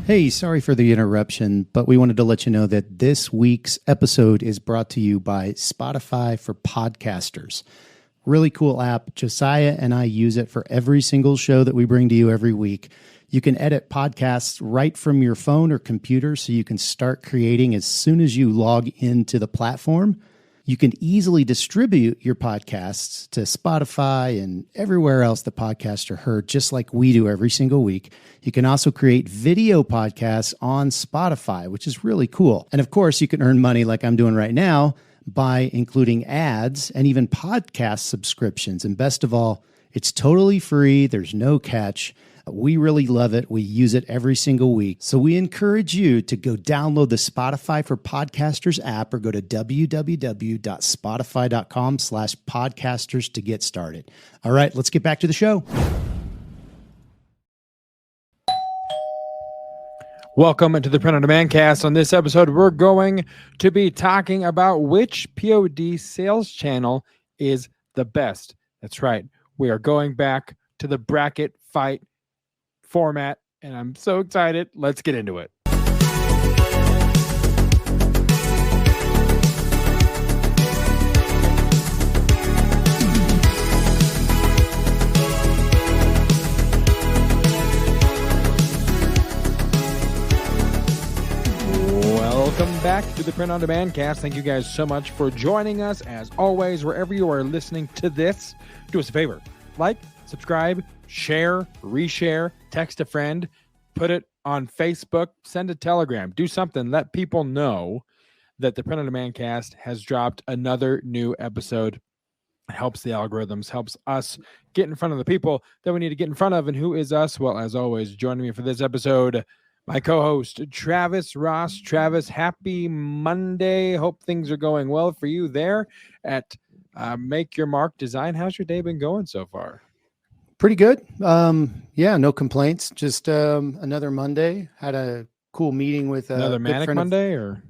Hey, sorry for the interruption, but we wanted to let you know that this week's episode is brought to you by Spotify for Podcasters. Really cool app. Josiah and I use it for every single show that we bring to you every week. You can edit podcasts right from your phone or computer, so you can start creating as soon as you log into the platform. You can easily distribute your podcasts to Spotify and everywhere else the podcasts are heard, just like we do every single week. You can also create video podcasts on Spotify, which is really cool. And of course, you can earn money like I'm doing right now by including ads and even podcast subscriptions. And best of all, it's totally free. There's no catch. We really love it. We use it every single week. So we encourage you to go download the Spotify for Podcasters app or go to www.spotify.com/podcasters to get started. All right, let's get back to the show. Welcome to the Print on Demand cast. On this episode, we're going to be talking about which POD sales channel is the best. That's right. We are going back to the bracket fight format, and I'm so excited. Let's get into it. Welcome back to the Print on Demand cast. Thank you guys so much for joining us. As always, wherever you are listening to this, do us a favor. Like, subscribe, share, reshare, text a friend, put it on Facebook, send a telegram, do something. Let people know that the Print on Demand cast has dropped another new episode. It helps the algorithms, helps us get in front of the people that we need to get in front of. And who is us? Well, as always, joining me for this episode, my co-host, Travis Ross. Travis, happy Monday. Hope things are going well for you there at Make Your Mark Design. How's your day been going so far? Pretty good. Yeah, no complaints. Just another Monday. Had a cool meeting with another manic Monday, or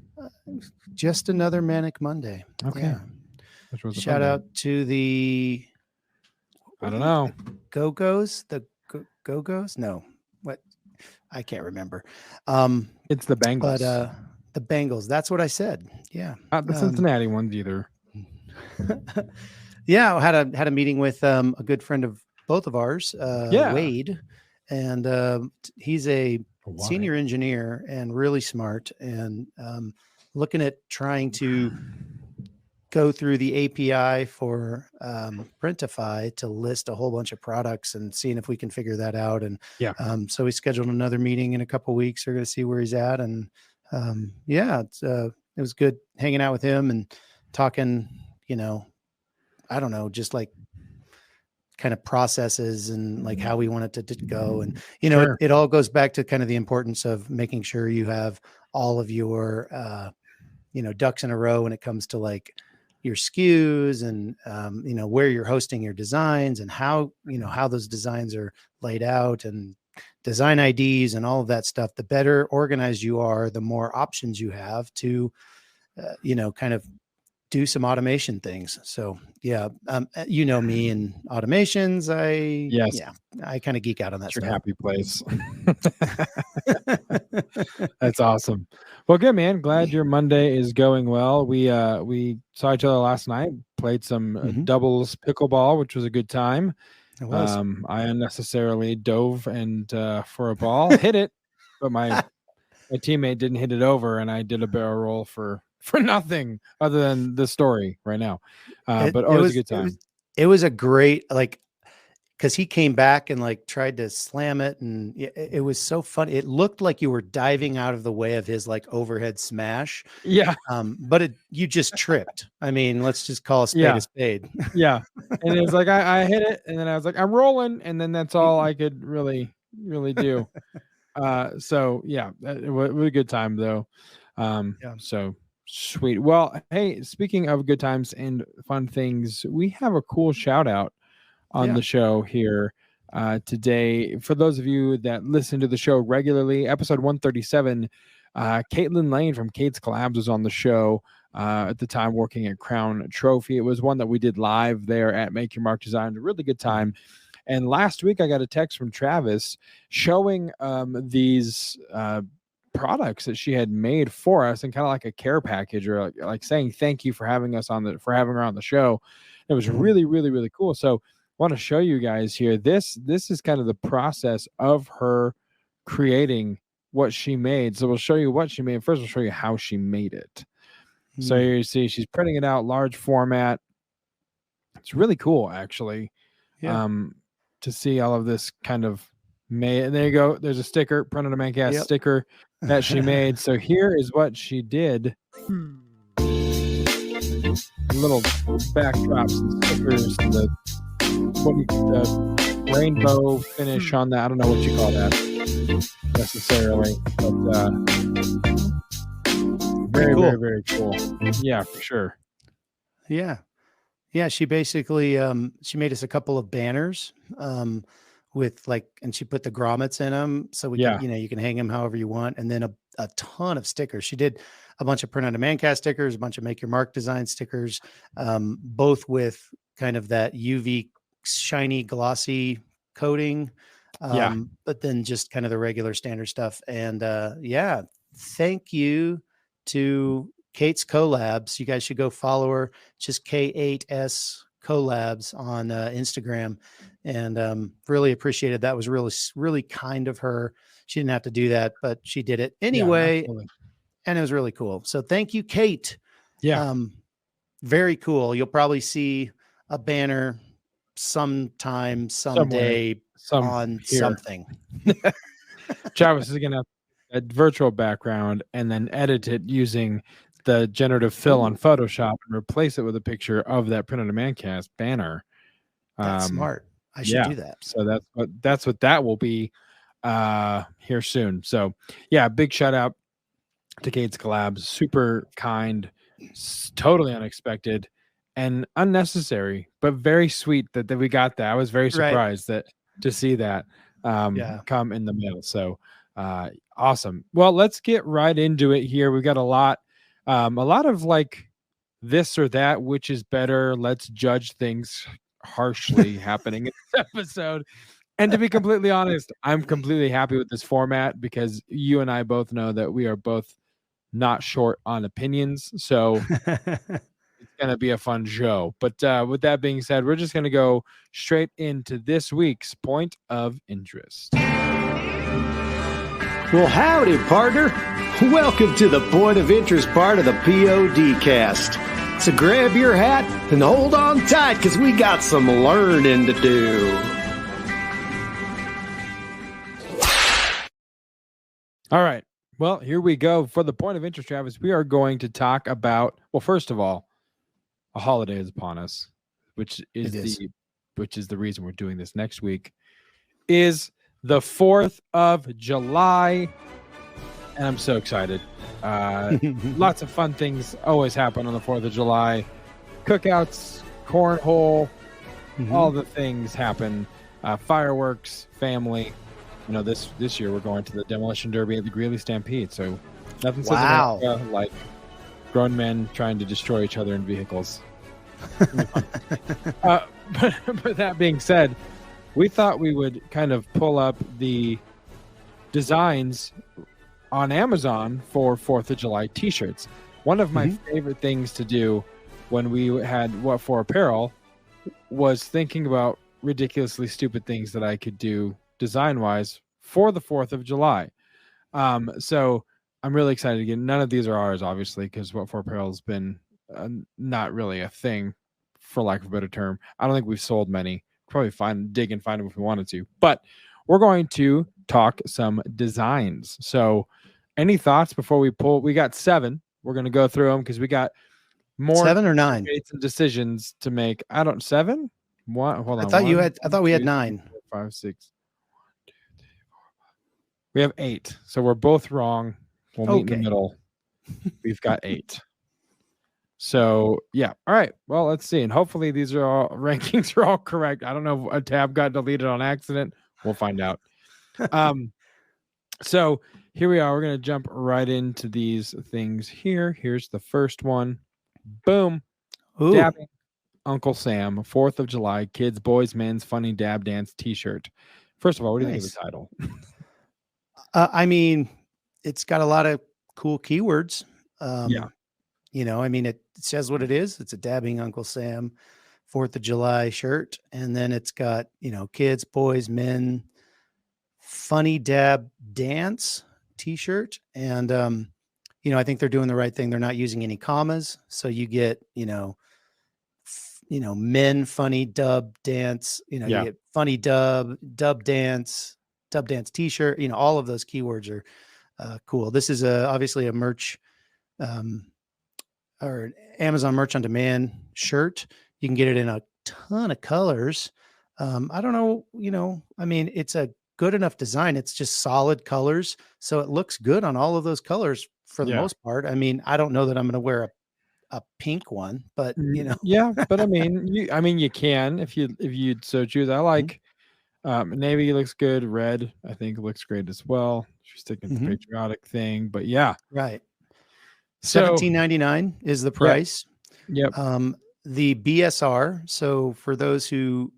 just another manic Monday. Okay. Yeah. Which was shout out to the I don't know. Go-Go's? The Go-Go's? No. What? I can't remember. It's the Bengals. But the Bengals. That's what I said. Yeah. Not the Cincinnati ones either. Yeah, I had a meeting with a good friend of both of ours, Wade, and he's a senior engineer and really smart, and looking at trying to go through the API for Printify to list a whole bunch of products and seeing if we can figure that out. And so we scheduled another meeting in a couple of weeks. We're going to see where he's at, and it was good hanging out with him and talking. I don't know, just like kind of processes and like how we want it to go. And, Sure. it all goes back to kind of the importance of making sure you have all of your, ducks in a row when it comes to like your SKUs and, where you're hosting your designs and how those designs are laid out and design IDs and all of that stuff. The better organized you are, the more options you have to, kind of do some automation things. So me and automations. I kind of geek out on that. It's your happy place. That's awesome. Well, good, man. Glad your Monday is going well. We saw each other last night, played some doubles pickleball, which was a good time. It was. I unnecessarily dove and for a ball, hit it, but my teammate didn't hit it over, and I did a barrel roll for nothing other than the story right now. But it was a good time. It was a great, because he came back and tried to slam it, and it was so fun. It looked like you were diving out of the way of his overhead smash. Yeah. But you just tripped. I mean, let's just call a spade a spade. Yeah. And it was like, I hit it, and then I was like, I'm rolling. And then that's all I could really, really do. So yeah, it was a good time though. So sweet. Well, hey, speaking of good times and fun things, we have a cool shout out on the show here today. For those of you that listen to the show regularly, episode 137, Caitlin Lane from Kate's Collabs was on the show at the time working at Crown Trophy. It was one that we did live there at Make Your Mark Design. A really good time. And last week I got a text from Travis showing these products that she had made for us, and kind of like a care package, or like saying thank you for having her on the show. It was really, really, really cool. So I want to show you guys here. This is kind of the process of her creating what she made. So we'll show you what she made. First, we'll show you how she made it. So here you see she's printing it out large format. It's really cool, actually, to see all of this kind of made. And there you go. There's a sticker, Print on Demand Cast sticker that she made. So here is what she did. Little backdrops and stickers and the rainbow finish on that. I don't know what you call that necessarily, but very cool. Very, very cool. Yeah, for sure. Yeah. She basically she made us a couple of banners with and she put the grommets in them, so we can, you can hang them however you want, and then a ton of stickers. She did a bunch of Print on Demand Cast stickers, a bunch of Make Your Mark design stickers, both with kind of that UV shiny glossy coating, but then just kind of the regular standard stuff. And thank you to Kate's Collabs. You guys should go follow her, just K8S Collabs on Instagram, and really appreciated that. Was really, really kind of her. She didn't have to do that, but she did it anyway, and it was really cool. So thank you, Kate. Very cool. You'll probably see a banner sometime, someday on something. Travis is gonna have a virtual background and then edit it using the generative fill on Photoshop and replace it with a picture of that Print on Demand Cast banner. That's smart. I should do that. So that's what that will be here soon. So big shout out to Kate's Collabs. Super kind, totally unexpected and unnecessary, but very sweet that we got that. I was very surprised to see that come in the mail. So awesome. Well, let's get right into it here. We've got a lot of like this or that, which is better. Let's judge things harshly happening in this episode. And to be completely honest, I'm completely happy with this format because you and I both know that we are both not short on opinions. So it's going to be a fun show. But with that being said, we're just going to go straight into this week's point of interest. Well, howdy, partner. Welcome to the point of interest part of the POD cast. So grab your hat and hold on tight because we got some learning to do. All right. Well, here we go. For the point of interest, Travis, we are going to talk about, well, first of all, a holiday is upon us, which is the reason we're doing this next week, is the 4th of July. And I'm so excited. Lots of fun things always happen on the 4th of July. Cookouts, cornhole, all the things happen. Fireworks, family. You know, this year we're going to the Demolition Derby at the Greeley Stampede. So nothing says America like grown men trying to destroy each other in vehicles. But that being said, we thought we would kind of pull up the designs on Amazon for 4th of July t-shirts. One of my favorite things to do when we had What For Apparel was thinking about ridiculously stupid things that I could do design-wise for the 4th of July. So I'm really excited to get. None of these are ours, obviously, because What For Apparel has been not really a thing, for lack of a better term. I don't think we've sold many. Probably dig and find them if we wanted to. But we're going to talk some designs. So any thoughts before we pull? We got 7. We're going to go through them because we got more 7 or 9 decisions to make. 7. What? Hold on. I thought we had 9. 4, 5, 6. We have 8. So we're both wrong. We'll meet in the middle. We've got 8. So yeah. All right. Well, let's see. And hopefully these are all rankings are all correct. I don't know if a tab got deleted on accident. We'll find out. So here we are. We're going to jump right into these things here. Here's the first one. Boom. Ooh. Dabbing Uncle Sam 4th of July Kids, Boys, Men's Funny Dab Dance T-shirt. First of all, what do you think of the title? I mean, it's got a lot of cool keywords. Yeah. You know, I mean, it says what it is. It's a dabbing Uncle Sam 4th of July shirt. And then it's got, you know, kids, boys, men, funny dab dance t-shirt. And, you know, I think they're doing the right thing. They're not using any commas. So you get, you know, men, funny dub dance, you know, you get funny dub dance t-shirt, you know, all of those keywords are cool. This is obviously a merch, or an Amazon merch on demand shirt. You can get it in a ton of colors. I don't know, you know, I mean, it's a good enough design. It's just solid colors. So it looks good on all of those colors for the most part. I mean, I don't know that I'm going to wear a pink one, but you know. Yeah, but I mean, you can if you'd so choose. I like navy looks good. Red, I think looks great as well. She's sticking to the patriotic thing, but yeah. Right. So $17.99 is the price. Yep. The BSR. So for those who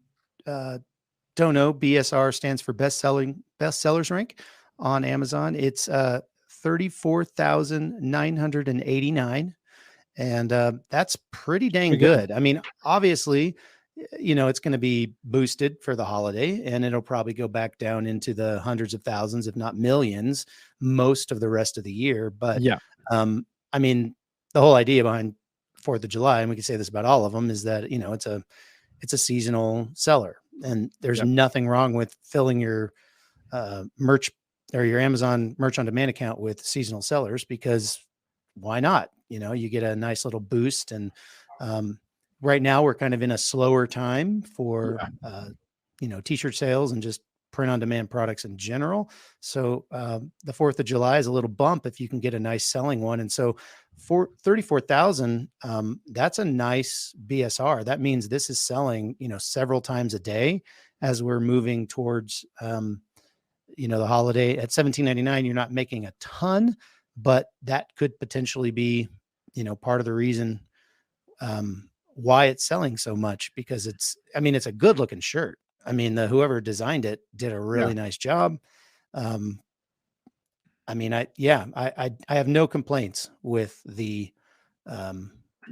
don't know, BSR stands for best sellers rank on Amazon. It's 34,989. And that's pretty dang good. I mean, obviously, you know, it's going to be boosted for the holiday, and it'll probably go back down into the hundreds of thousands, if not millions, most of the rest of the year. But I mean, the whole idea behind 4th of July, and we can say this about all of them, is that, you know, it's a seasonal seller, and there's nothing wrong with filling your merch or your Amazon merch on demand account with seasonal sellers, because why not? You know, you get a nice little boost. And right now we're kind of in a slower time for, you know, t-shirt sales and just print on demand products in general. So the 4th of July is a little bump if you can get a nice selling one. And so for 34,000, that's a nice BSR. That means this is selling, you know, several times a day as we're moving towards, you know, the holiday. At $17.99, you're not making a ton, but that could potentially be, you know, part of the reason why it's selling so much, because it's a good looking shirt. I mean, whoever designed it did a really nice job. I mean, I have no complaints with the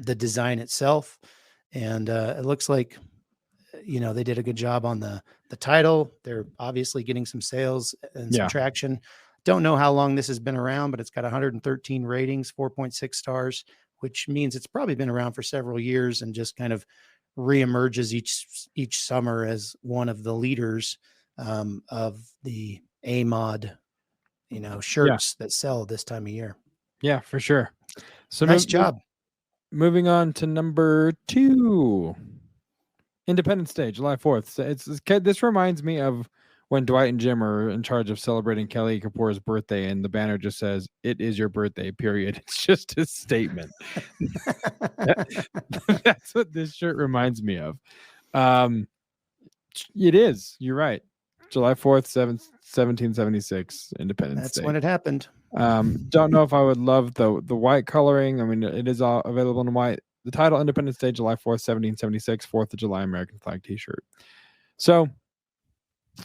design itself. And it looks like, you know, they did a good job on the title. They're obviously getting some sales and some traction. Don't know how long this has been around, but it's got 113 ratings, 4.6 stars, which means it's probably been around for several years and just kind of reemerges each summer as one of the leaders of the A-mod, you know, shirts that sell this time of year. Yeah, for sure. So nice job. Moving on to number 2, Independence Day, July 4th. So this reminds me of when Dwight and Jim are in charge of celebrating Kelly Kapoor's birthday, and the banner just says, "It is your birthday," period. It's just a statement. That's what this shirt reminds me of. It is. You're right. July 4th, 1776, Independence Day. That's when it happened. Don't know if I would love the white coloring. I mean, it is all available in white. The title, Independence Day, July 4th, 1776, 4th of July American flag t-shirt. So,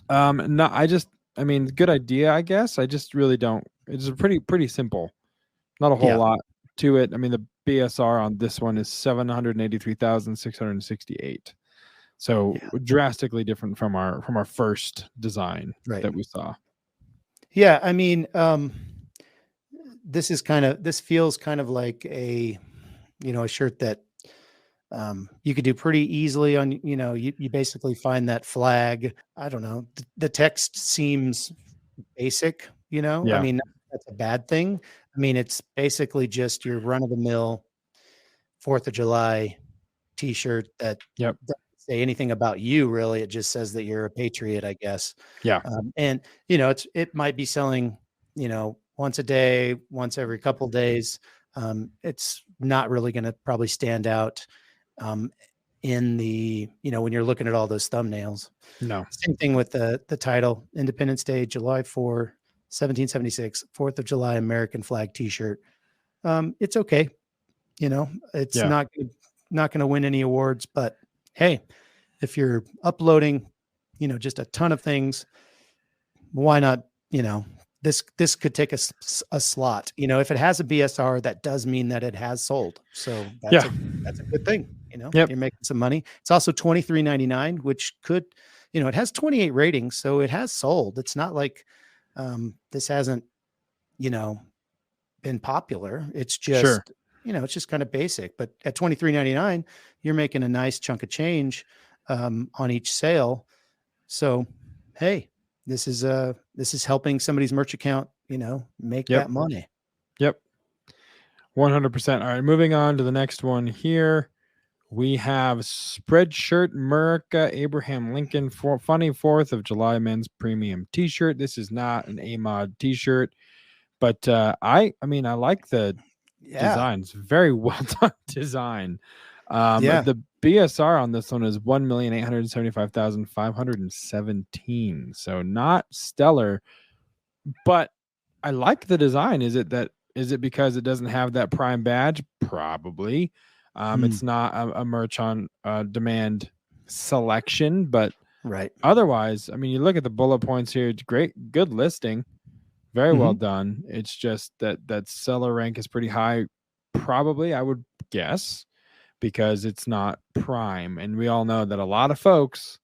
I mean, good idea, I guess. I just really don't. It's pretty simple. Not a whole lot to it. I mean, the BSR on this one is 783,668. So drastically different from our first design that we saw. Yeah, I mean, this feels kind of like a, you know, a shirt that you could do pretty easily on, you know, you basically find that flag. I don't know. The text seems basic, you know, I mean, that's a bad thing. I mean, it's basically just your run of the mill 4th of July t-shirt that doesn't say anything about you, really. It just says that you're a patriot, I guess. Yeah. And, you know, it might be selling, you know, once a day, once every couple of days. It's not really going to probably stand out in the, you know, when you're looking at all those thumbnails. No. Same thing with the title, Independence Day, July 4, 1776, 4th of July American flag t-shirt. It's okay. You know, it's not going to win any awards, but hey, if you're uploading, just a ton of things, why not, this could take a slot. If it has a BSR, that does mean that it has sold. So that's a good thing. Yep. You're making some money. It's also $23.99, which could, it has 28 ratings, so it has sold. It's not like this hasn't, been popular. It's just, Sure. It's just kind of basic. But at $23.99, you're making a nice chunk of change on each sale. So, hey, this is helping somebody's merch account, make that money. Yep. 100%. All right, moving on to the next one here. We have Spreadshirt America Abraham Lincoln Funny 4th of July men's premium t-shirt. This is not an A-mod t-shirt, but I like the design. It's very well done design. The BSR on this one is 1,875,517. So not stellar, but I like the design. Is it because it doesn't have that Prime badge? Probably. It's not a merch on demand selection, but right. Otherwise, you look at the bullet points here. It's good listing, very well done. It's just that seller rank is pretty high, probably, I would guess, because it's not Prime, and we all know that a lot of folks,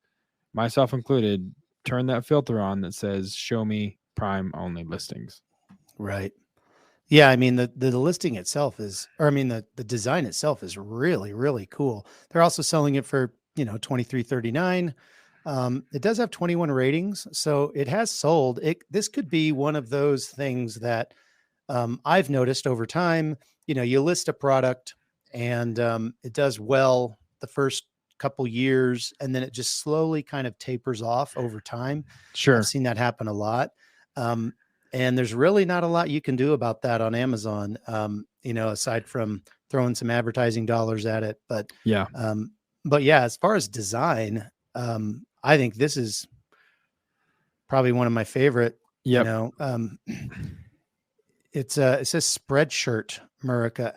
myself included, turn that filter on that says "Show me Prime only listings." Right. Yeah, the listing itself is, the design itself is really, really cool. They're also selling it for, $23.39. It does have 21 ratings, so it has sold. This could be one of those things that I've noticed over time. You list a product and it does well the first couple years, and then it just slowly kind of tapers off over time. Sure. I've seen that happen a lot. And there's really not a lot you can do about that on Amazon, aside from throwing some advertising dollars at it. But yeah, as far as design, I think this is probably one of my favorite. Yep. It says Spreadshirt America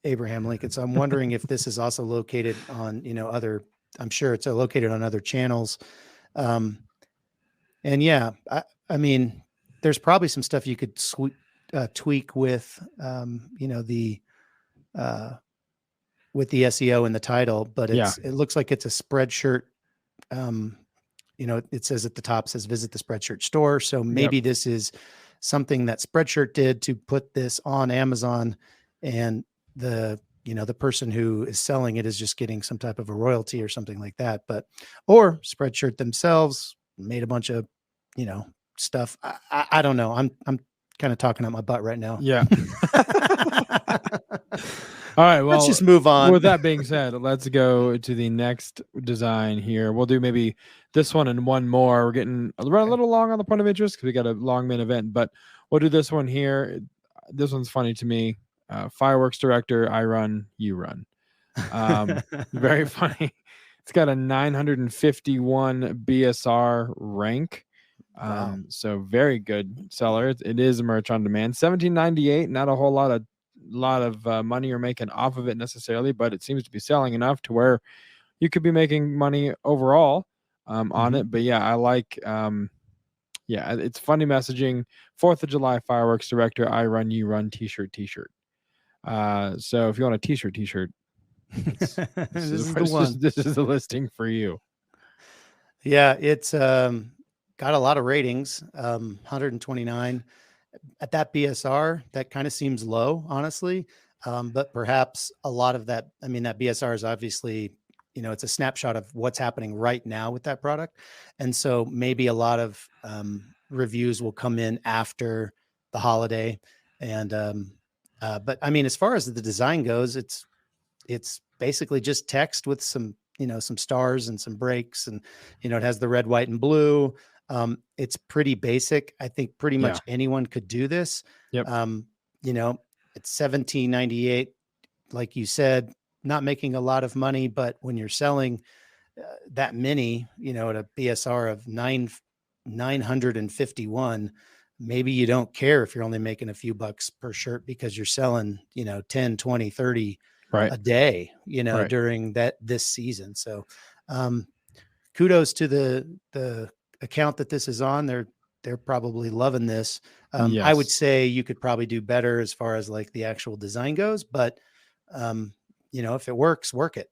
Abraham Lincoln. So I'm wondering if this is also located on, other. I'm sure it's located on other channels. And yeah, there's probably some stuff you could tweak with, with the SEO in the title, but it looks like it's a Spreadshirt. It says at the top, says visit the Spreadshirt store. So maybe this is something that Spreadshirt did to put this on Amazon, and the person who is selling it is just getting some type of a royalty or something like that. Or Spreadshirt themselves made a bunch of, stuff. I don't know. I'm kind of talking out my butt right now. Yeah. All right. Well, let's just move on. With that being said, let's go to the next design here. We'll do maybe this one and one more. We're running a little long on the point of interest because we got a long main event, but we'll do this one here. This one's funny to me. Fireworks director, I run, you run. Very funny. It's got a 951 BSR rank. Wow. So very good seller. It is a merch on demand. $17.98. Not a whole lot of money you're making off of it necessarily, but it seems to be selling enough to where you could be making money overall on it. But yeah, I like it's funny messaging. 4th of July fireworks director, I run, you run, t-shirt. So if you want a t-shirt, this is the listing for you. Yeah, it's got a lot of ratings, 129 at that BSR. That kind of seems low, honestly. But perhaps a lot of that, that BSR is obviously, it's a snapshot of what's happening right now with that product. And so maybe a lot of reviews will come in after the holiday. And, but as far as the design goes, it's basically just text with some, some stars and some breaks, and, it has the red, white, and blue. It's pretty basic. I think pretty much anyone could do this. Yep. It's $17.98, like you said, not making a lot of money, but when you're selling that many, at a BSR of 951, maybe you don't care if you're only making a few bucks per shirt because you're selling, 10, 20, 30 a day, during this season. So Kudos to the account that this is on. They're probably loving this. Yes. I would say you could probably do better as far as like the actual design goes, but if it works, work it.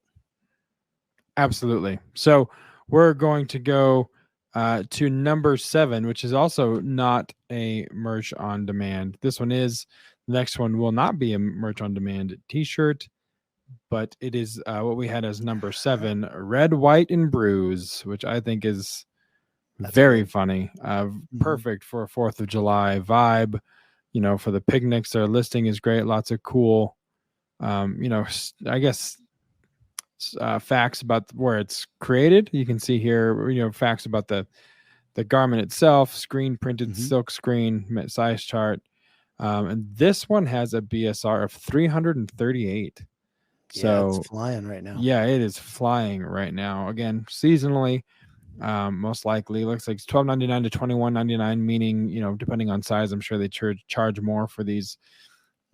Absolutely. So we're going to go to number 7, which is also not a merch on demand. This one is. The next one will not be a merch on demand t-shirt, but it is what we had as number 7, Red, White, and Bruise, which I think is very funny. Perfect for a 4th of July vibe. For the picnics, their listing is great. Lots of cool, I guess, facts about where it's created. You can see here, facts about the garment itself, screen printed silk screen, size chart. And this one has a BSR of 338. So it's flying right now. Yeah, it is flying right now. Again, seasonally, most likely looks like it's $12.99 to $21.99, meaning, depending on size, I'm sure they charge more for these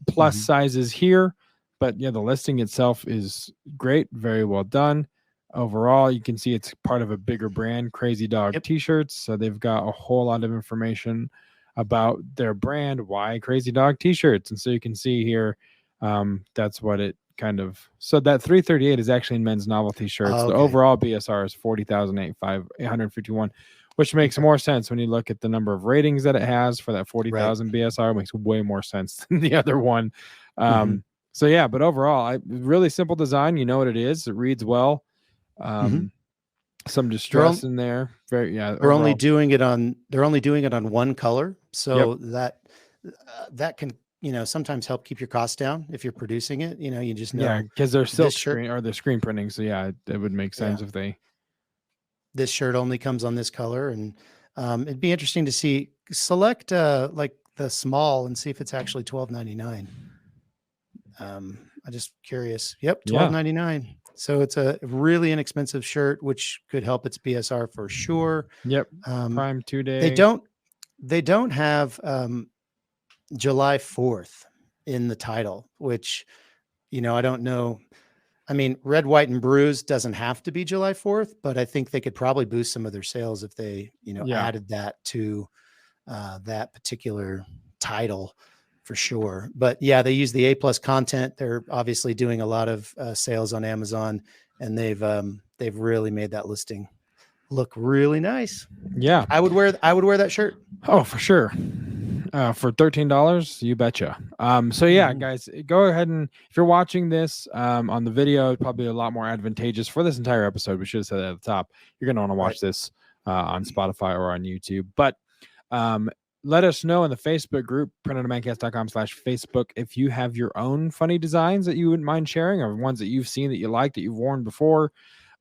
plus sizes here. But yeah, the listing itself is great. Very well done. Overall, you can see it's part of a bigger brand, Crazy Dog T-shirts. So they've got a whole lot of information about their brand, why Crazy Dog T-shirts. And so you can see here, that's what it kind of. So that 338 is actually in men's novelty shirts. The overall BSR is 40,851, which makes more sense when you look at the number of ratings that it has for that 40,000 BSR. It makes way more sense than the other one. So yeah, but overall, really simple design. You know what it is. It reads well. Some distress in there. They're only doing it on one color, so that can sometimes help keep your costs down if you're producing it. You just know because they're silk screen or they're screen printing. So yeah, it would make sense if this shirt only comes on this color, and it'd be interesting to see select like the small and see if it's actually $12.99. I'm just curious. Yep, $12.99. So it's a really inexpensive shirt, which could help its BSR for sure. Yep. Prime 2 day. They don't have July 4th in the title, which, I don't know. I mean, Red, White, and Bruise doesn't have to be July 4th, but I think they could probably boost some of their sales if they, added that to that particular title. For sure. But yeah, they use the A+ content. They're obviously doing a lot of sales on Amazon, and they've really made that listing look really nice. Yeah. I would wear that shirt. Oh, for sure. For $13, you betcha. So yeah, guys, go ahead, and if you're watching this on the video, probably a lot more advantageous for this entire episode. We should have said that at the top. You're going to want to watch this on Spotify or on YouTube. But let us know in the Facebook group, printondemancast.com/Facebook, if you have your own funny designs that you wouldn't mind sharing, or ones that you've seen that you like, that you've worn before.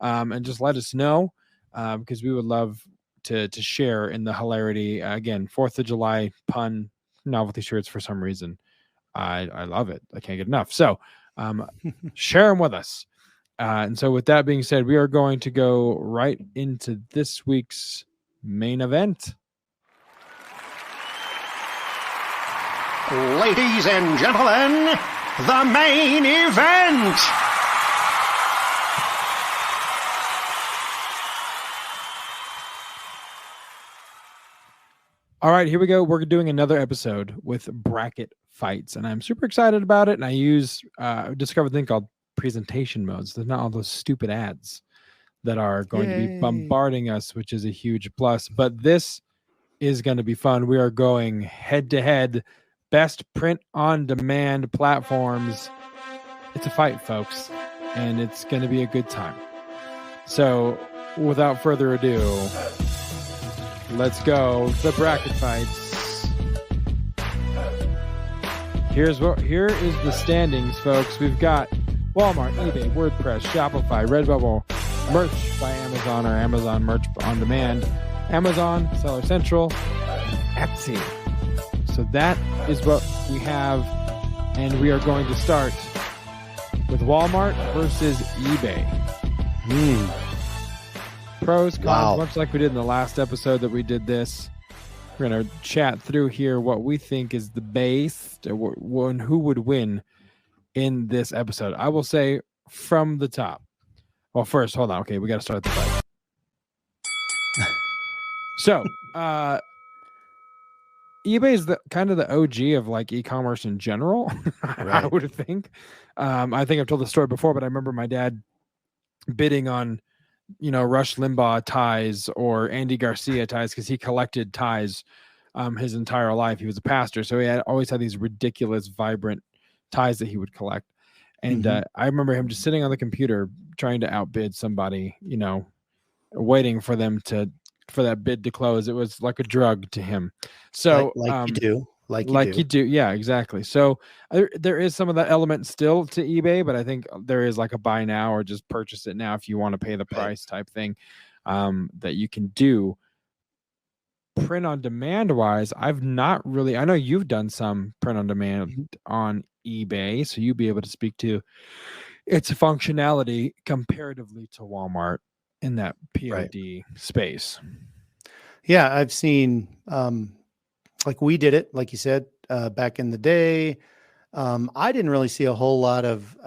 And just let us know, because we would love to share in the hilarity. Again, 4th of July pun novelty shirts for some reason. I love it. I can't get enough. So share them with us. And so with that being said, we are going to go right into this week's main event. Ladies and gentlemen, the main event. All right, here we go. We're doing another episode with bracket fights, and I'm super excited about it. And I discovered a thing called presentation modes. There's not all those stupid ads that are going to be bombarding us, which is a huge plus. But this is going to be fun. We are going head to head. Best print on demand platforms. It's a fight, folks, and it's going to be a good time. So without further ado, let's go. The bracket fights. Here is the standings, folks. We've got Walmart, eBay, WordPress, Shopify, Redbubble, merch by Amazon or Amazon merch on demand, Amazon, Seller Central, and Etsy. So that is what we have, and we are going to start with Walmart versus eBay. Pros, cons, much like we did in the last episode that we did this. We're going to chat through here what we think is the base, who would win in this episode. I will say from the top, Well, first, hold on. Okay, we got to start the fight. So, eBay is the kind of the OG of like e-commerce in general. Right. I would think. I think I've told the story before, but I remember my dad bidding on, Rush Limbaugh ties or Andy Garcia ties because he collected ties his entire life. He was a pastor, so he always had these ridiculous, vibrant ties that he would collect. And I remember him just sitting on the computer trying to outbid somebody, waiting for that bid to close. It was like a drug to him. So like you do. Like you do. Yeah, exactly. So there is some of that element still to eBay, but I think there is like a buy now or just purchase it now if you want to pay the price type thing that you can do. Print on demand wise, I've not really, I know you've done some print on demand on eBay, so you'll be able to speak to its functionality comparatively to Walmart in that POD space. Yeah, I've seen like we did it, like you said, back in the day. I didn't really see a whole lot of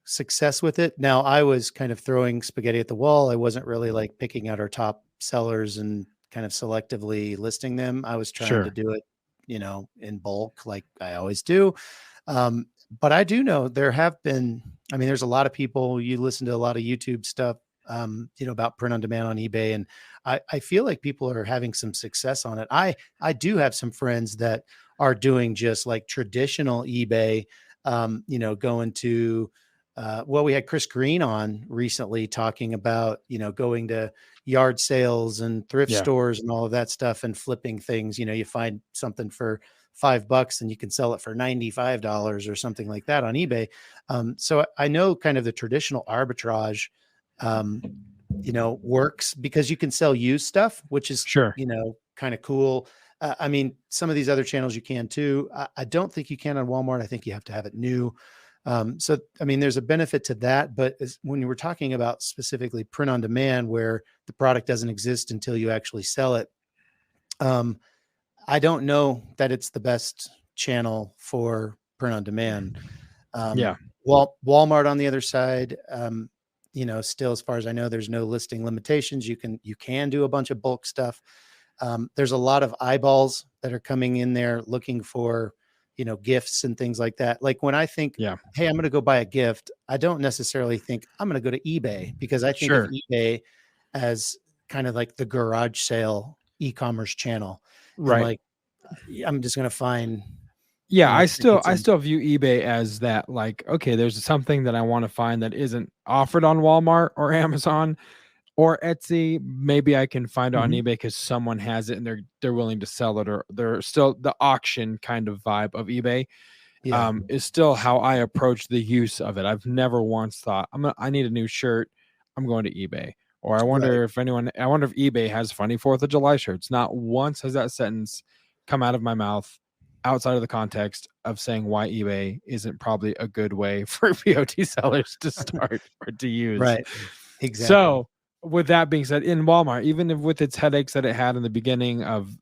success with it. Now, I was kind of throwing spaghetti at the wall. I wasn't really like picking out our top sellers and kind of selectively listing them. I was trying to do it, in bulk, like I always do. But I do know there have been, there's a lot of people, you listen to a lot of YouTube stuff, about print on demand on eBay. And I feel like people are having some success on it. I do have some friends that are doing just like traditional eBay, going to, we had Chris Green on recently talking about, going to yard sales and thrift stores and all of that stuff and flipping things. You find something for $5 and you can sell it for $95 or something like that on eBay. So I know kind of the traditional arbitrage, works because you can sell used stuff, which is, kind of cool. Some of these other channels you can too. I don't think you can on Walmart. I think you have to have it new. So, there's a benefit to that, but when you were talking about specifically print on demand, where the product doesn't exist until you actually sell it, I don't know that it's the best channel for print on demand. Walmart on the other side, still, as far as I know, there's no listing limitations. You can do a bunch of bulk stuff. There's a lot of eyeballs that are coming in there looking for, gifts and things like that. Like when I think, hey, I'm going to go buy a gift, I don't necessarily think I'm going to go to eBay because I think of eBay as kind of like the garage sale e-commerce channel. Right. And like, I'm just going to find. Yeah. I still view eBay as that, like, okay, there's something that I want to find that isn't offered on Walmart or Amazon or Etsy. Maybe I can find it on eBay because someone has it and they're willing to sell it, or they're still the auction kind of vibe of eBay. Is still how I approach the use of it. I've never once thought I need a new shirt, I'm going to eBay. Or I wonder if eBay has funny 4th of July shirts. Not once has that sentence come out of my mouth outside of the context of saying why eBay isn't probably a good way for POT sellers to start or to use. Right. Exactly. So with that being said, in Walmart, even with its headaches that it had in the beginning of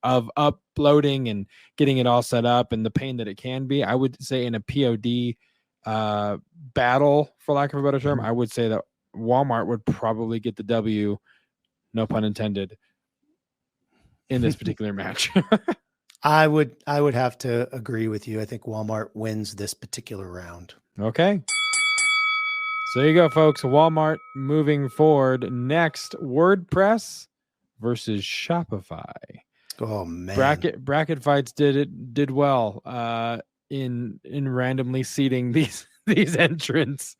uploading and getting it all set up and the pain that it can be, I would say in a POD battle, for lack of a better term, I would say that Walmart would probably get the W, no pun intended, in this particular match. I would have to agree with you. I think Walmart wins this particular round. Okay. So there you go, folks. Walmart moving forward. Next, WordPress versus Shopify. Oh man. Bracket fights did well in randomly seeding these entrants.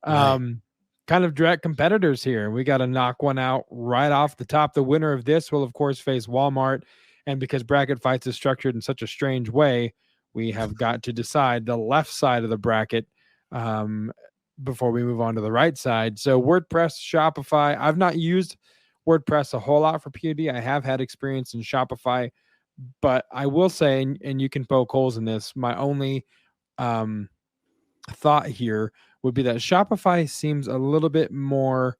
Kind of direct competitors here. We got to knock one out right off the top. The winner of this will, of course, face Walmart. And because bracket fights is structured in such a strange way, we have got to decide the left side of the bracket before we move on to the right side. So WordPress, Shopify. I've not used WordPress a whole lot for POD. I have had experience in Shopify, but I will say, and you can poke holes in this, my only thought here would be that Shopify seems a little bit more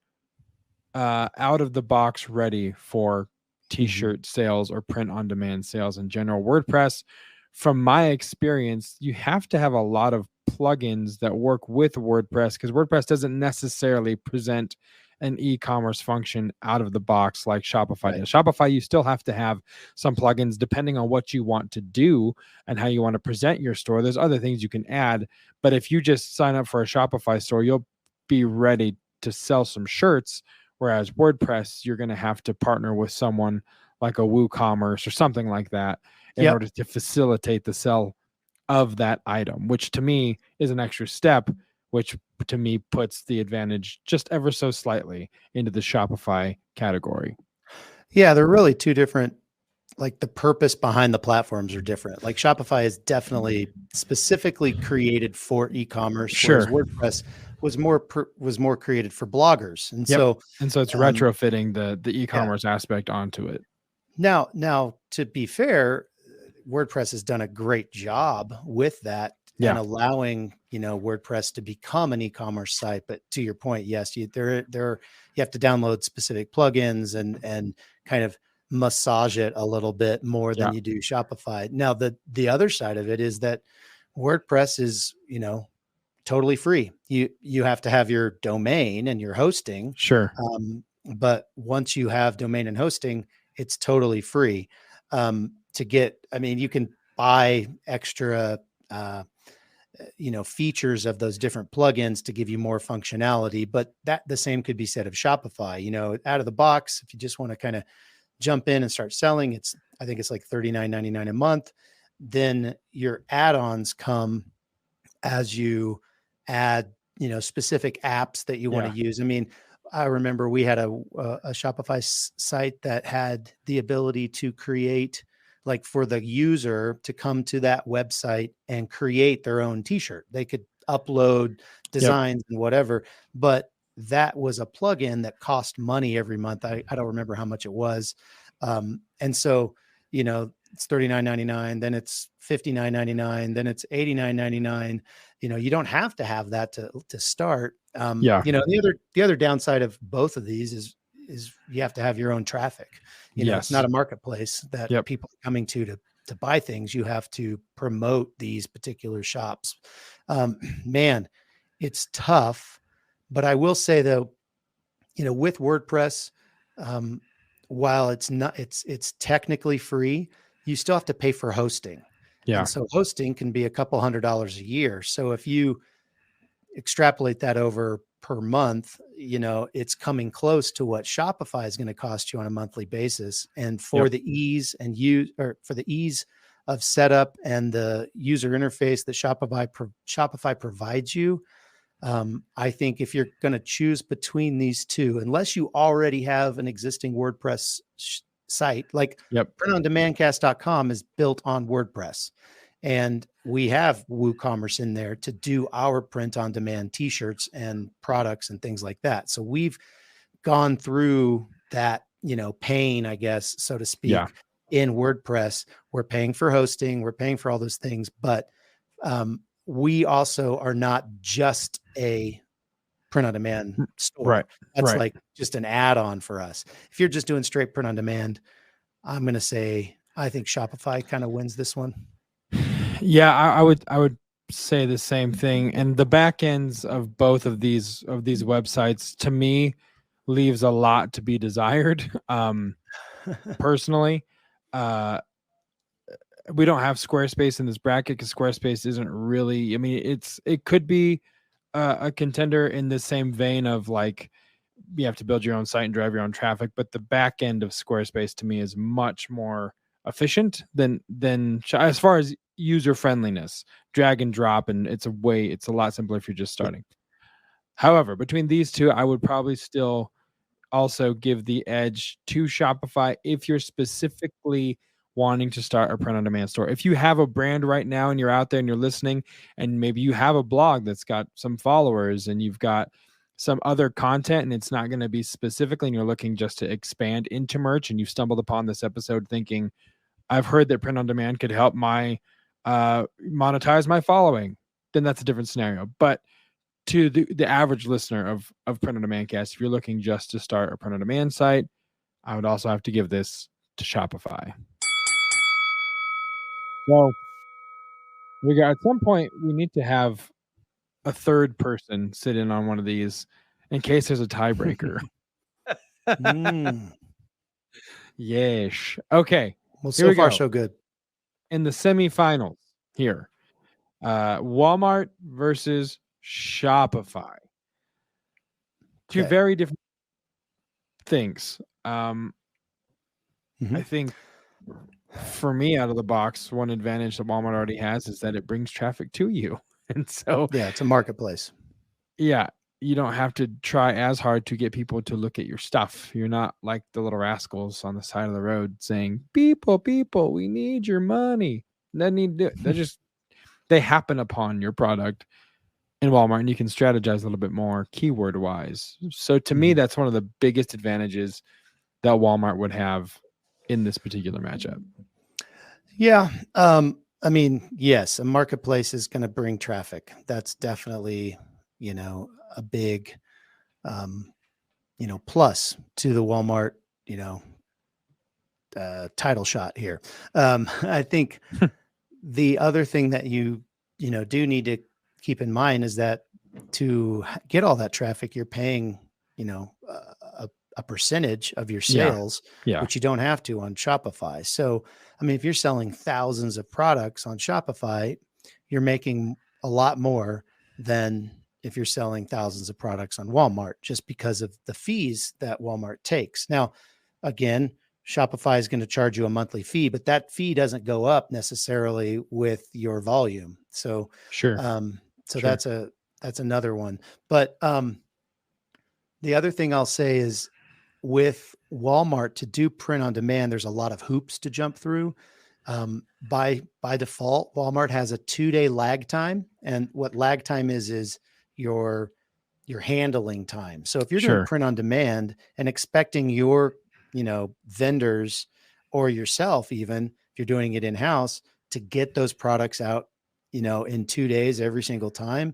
out of the box ready for t-shirt sales or print on demand sales in general. WordPress, from my experience, you have to have a lot of plugins that work with WordPress, because WordPress doesn't necessarily present an e-commerce function out of the box like Shopify does. Shopify, you still have to have some plugins depending on what you want to do and how you want to present your store. There's other things you can add, but if you just sign up for a Shopify store, you'll be ready to sell some shirts. Whereas WordPress, you're going to have to partner with someone like a WooCommerce or something like that in order to facilitate the sell of that item, which to me is an extra step, which to me puts the advantage just ever so slightly into the Shopify category. Yeah, they're really two different, like the purpose behind the platforms are different. Like Shopify is definitely specifically created for e-commerce, whereas WordPress was more created for bloggers. And so it's retrofitting the e-commerce aspect onto it. Now to be fair, WordPress has done a great job with that and allowing, WordPress to become an e-commerce site. But to your point, yes, you have to download specific plugins and kind of massage it a little bit more than you do Shopify. Now, the other side of it is that WordPress is, totally free. You have to have your domain and your hosting. Sure. But once you have domain and hosting, it's totally free. To get, you can buy extra, features of those different plugins to give you more functionality, but the same could be said of Shopify. Out of the box, if you just want to kind of jump in and start selling, I think it's like $39.99 a month. Then your add-ons come as you add, specific apps that you want to use. I remember we had a Shopify site that had the ability to create, like for the user to come to that website and create their own t-shirt. They could upload designs and whatever, but that was a plugin that cost money every month. I don't remember how much it was. And so, it's $39.99, then it's $59.99, then it's $89.99. You don't have to have that to start. The other downside of both of these is you have to have your own traffic. It's not a marketplace that people are coming to buy things. You have to promote these particular shops. Man, it's tough, but I will say though, with WordPress, while it's technically free, you still have to pay for hosting. Yeah. And so hosting can be a couple $100 a year. So if you extrapolate that over per month, it's coming close to what Shopify is going to cost you on a monthly basis. And for the ease for the ease of setup and the user interface that Shopify provides you, I think if you're going to choose between these two, unless you already have an existing WordPress site, like printondemandcast.com is built on WordPress. And we have WooCommerce in there to do our print on demand t-shirts and products and things like that. So we've gone through that, pain, I guess, so to speak, in WordPress. We're paying for hosting, we're paying for all those things, but we also are not just a print on demand store. Right. That's like just an add-on for us. If you're just doing straight print on demand, I'm going to say, I think Shopify kind of wins this one. Yeah, I would say the same thing. And the back ends of both of these websites, to me, leaves a lot to be desired. Personally, we don't have Squarespace in this bracket because Squarespace isn't really. It could be a contender in the same vein of like you have to build your own site and drive your own traffic, but the back end of Squarespace to me is much more efficient than as far as user friendliness, drag and drop, and it's a lot simpler if you're just starting. However, between these two, I would probably still also give the edge to Shopify if you're specifically wanting to start a print on demand store. If you have a brand right now and you're out there and you're listening, and maybe you have a blog that's got some followers and you've got some other content and it's not going to be specifically, and you're looking just to expand into merch, and you stumbled upon this episode thinking, I've heard that print on demand could help my monetize my following, then that's a different scenario. But to the average listener of Print on Demand Cast, if you're looking just to start a print on demand site, I would also have to give this to Shopify. So at some point we need to have a third person sit in on one of these in case there's a tiebreaker. Yes. Okay. Well, Here so we far, go. so good. In the semifinals here, Walmart versus Shopify. Two Okay. very different things. Mhm. I think for me, out of the box, one advantage that Walmart already has is that it brings traffic to you. And so, Yeah, it's a marketplace. yeah, you don't have to try as hard to get people to look at your stuff. You're not like the little rascals on the side of the road saying, people, we need your money. They happen upon your product in Walmart, and you can strategize a little bit more keyword wise. So to me, that's one of the biggest advantages that Walmart would have in this particular matchup. Yeah. I mean, yes, a marketplace is going to bring traffic. That's definitely, a big, plus to the Walmart, title shot here. I think the other thing that you do need to keep in mind is that to get all that traffic, you're paying, a percentage of your sales, which you don't have to on Shopify. So, I mean, if you're selling thousands of products on Shopify, you're making a lot more than if you're selling thousands of products on Walmart, just because of the fees that Walmart takes. Now, again, Shopify is going to charge you a monthly fee, but that fee doesn't go up necessarily with your volume. So, Sure. That's another one. But the other thing I'll say is, with Walmart, to do print on demand, there's a lot of hoops to jump through. By default, Walmart has a 2-day lag time, and what lag time is your handling time. So if you're doing print on demand and expecting your vendors or yourself, even if you're doing it in-house, to get those products out in 2 days every single time,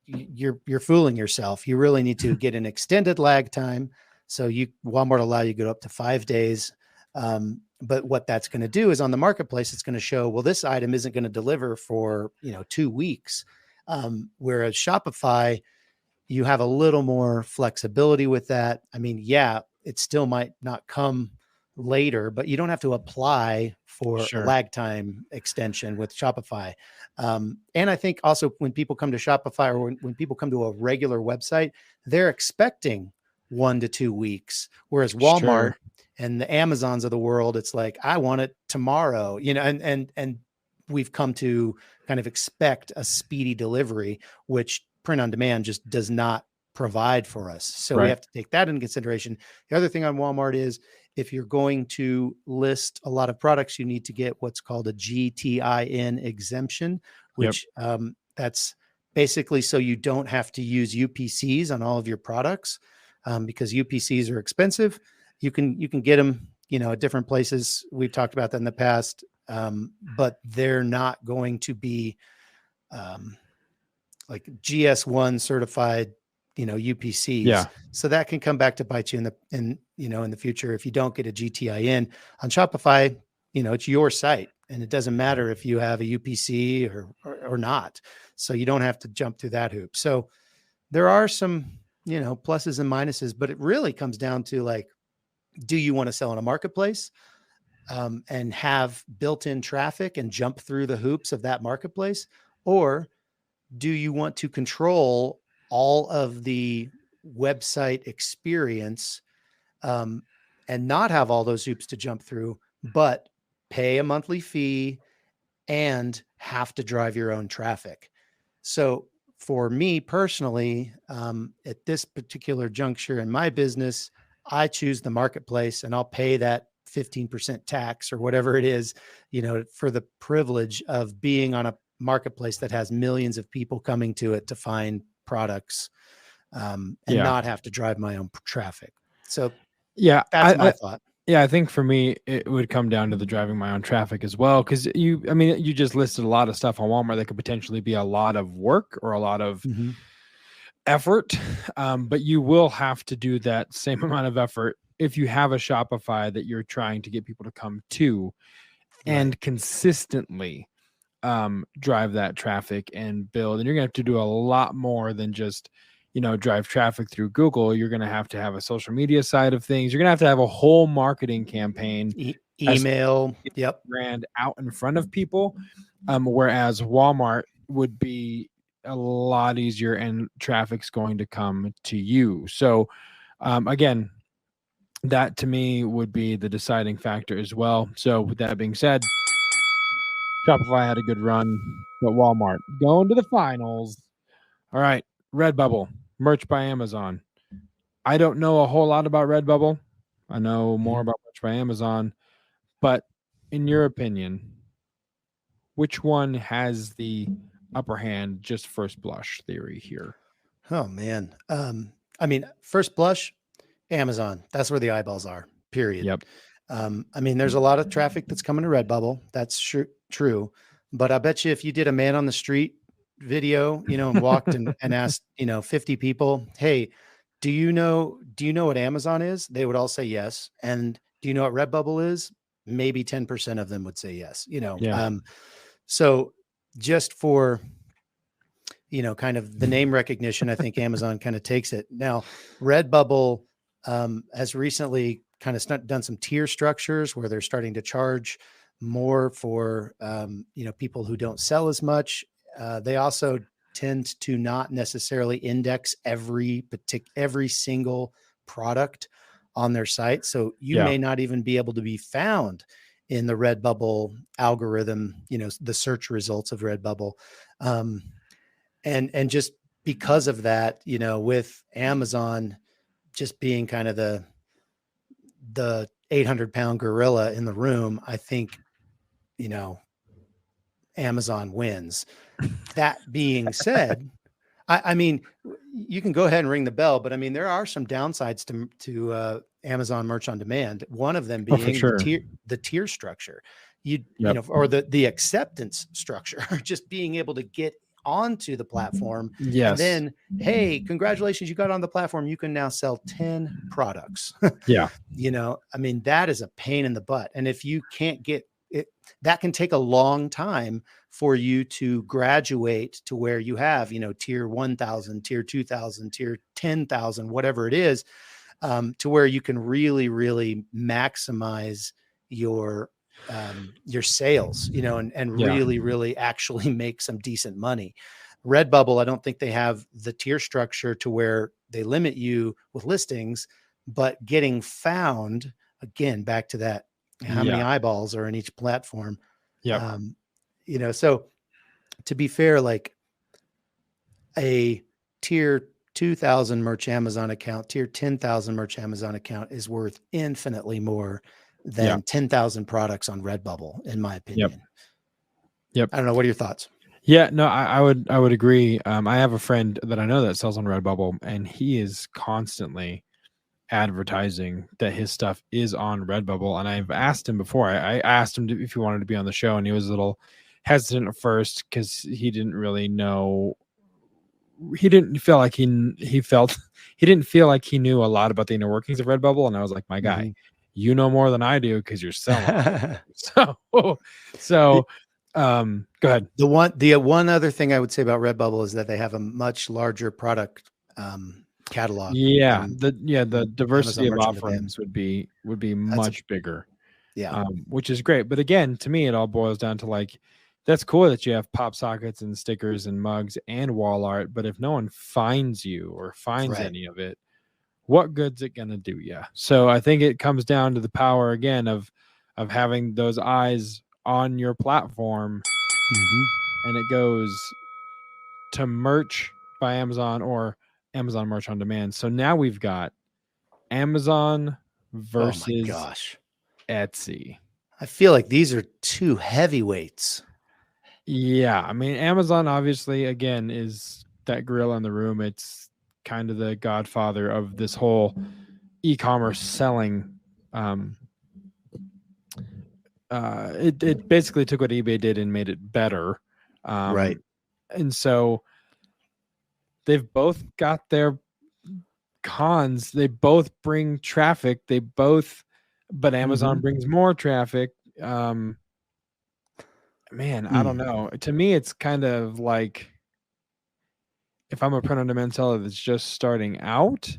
you're fooling yourself. You really need to get an extended lag time. So Walmart allow you to go up to 5 days. But what that's going to do is, on the marketplace, it's going to show, well, this item isn't going to deliver for 2 weeks. Whereas Shopify, you have a little more flexibility with that. I mean, yeah, it still might not come later, but you don't have to apply for a lag time extension with Shopify. And I think also when people come to Shopify, or when people come to a regular website, they're expecting 1 to 2 weeks. Whereas Walmart and the Amazons of the world, it's like, I want it tomorrow, and we've come to kind of expect a speedy delivery, which print on demand just does not provide for us. So we have to take that into consideration. The other thing on Walmart is, if you're going to list a lot of products, you need to get what's called a GTIN exemption, which that's basically so you don't have to use UPCs on all of your products, because UPCs are expensive. You can get them, at different places. We've talked about that in the past, but they're not going to be like GS1 certified, UPCs. Yeah. So that can come back to bite you in the future if you don't get a GTIN on Shopify. It's your site, and it doesn't matter if you have a UPC or not. So you don't have to jump through that hoop. So there are some, pluses and minuses, but it really comes down to, like, do you want to sell in a marketplace and have built-in traffic and jump through the hoops of that marketplace, or do you want to control all of the website experience and not have all those hoops to jump through, but pay a monthly fee and have to drive your own traffic? So for me personally, at this particular juncture in my business, I choose the marketplace, and I'll pay that 15% tax or whatever it is, for the privilege of being on a marketplace that has millions of people coming to it to find products, and not have to drive my own traffic. So that's my thought. Yeah, I think for me, it would come down to the driving my own traffic as well. Because you just listed a lot of stuff on Walmart that could potentially be a lot of work or a lot of effort. But you will have to do that same amount of effort if you have a Shopify that you're trying to get people to come to and consistently. drive that traffic and build. And you're going to have to do a lot more than just, drive traffic through Google. You're going to have a social media side of things. You're going to have a whole marketing campaign, email, yep, brand out in front of people. Whereas Walmart would be a lot easier and traffic's going to come to you. So again, that to me would be the deciding factor as well. So with that being said, Shopify had a good run, but Walmart going to the finals. All right, Redbubble, merch by Amazon. I don't know a whole lot about Redbubble. I know more about merch by Amazon, but in your opinion, which one has the upper hand, just first blush theory here? Oh man. I mean, first blush, Amazon. That's where the eyeballs are, period. Yep. I mean, there's a lot of traffic that's coming to Redbubble. That's true. But I bet you if you did a man on the street video, and walked and asked, 50 people, hey, do you know what Amazon is? They would all say yes. And do you know what Redbubble is? Maybe 10% of them would say yes, Yeah. So just for, kind of the name recognition, I think Amazon kind of takes it. Now, Redbubble has recently kind of done some tier structures where they're starting to charge more for, people who don't sell as much. They also tend to not necessarily index every single product on their site. So you may not even be able to be found in the Redbubble algorithm, the search results of Redbubble. And just because of that, with Amazon just being kind of the 800-pound gorilla in the room, I think, Amazon wins. That being said, I mean, you can go ahead and ring the bell, but I mean, there are some downsides to Amazon Merch on Demand. One of them being the tier structure, or the acceptance structure, just being able to get onto the platform. Yes. And then, hey, congratulations, you got on the platform. You can now sell 10 products. Yeah. I mean, that is a pain in the butt. And if you can't get it, that can take a long time for you to graduate to where you have, tier 1,000, tier 2,000, tier 10,000, whatever it is, to where you can really, really maximize your sales, and really, really actually make some decent money. Redbubble, I don't think they have the tier structure to where they limit you with listings, but getting found, again, back to that, how many eyeballs are in each platform. Yeah. So to be fair, like a tier 2,000 merch Amazon account, tier 10,000 merch Amazon account is worth infinitely more than 10,000 products on Redbubble, in my opinion. Yep. I don't know. What are your thoughts? Yeah, no, I would agree. I have a friend that I know that sells on Redbubble, and he is constantly advertising that his stuff is on Redbubble. And I've asked him before. I asked him if he wanted to be on the show, and he was a little hesitant at first because he didn't really know. He didn't feel like he didn't feel like he knew a lot about the inner workings of Redbubble. And I was like, my guy, you know more than I do because you're selling. so go ahead. The one other thing I would say about Redbubble is that they have a much larger product catalog. The diversity of offerings would be much bigger. Yeah. Which is great. But again, to me, it all boils down to like, that's cool that you have pop sockets and stickers and mugs and wall art, but if no one finds you or finds any of it, what good's it gonna do you? So I think it comes down to the power again of having those eyes on your platform, and it goes to merch by Amazon or Amazon Merch on Demand. So now we've got Amazon versus Etsy. I feel like these are two heavyweights. Yeah, I mean, Amazon obviously, again, is that gorilla in the room. It's kind of the godfather of this whole e-commerce selling. It basically took what eBay did and made it better. Right. And so they've both got their cons. They both bring traffic. But Amazon brings more traffic. man, I don't know. To me, it's kind of like if I'm a print-on-demand seller that's just starting out.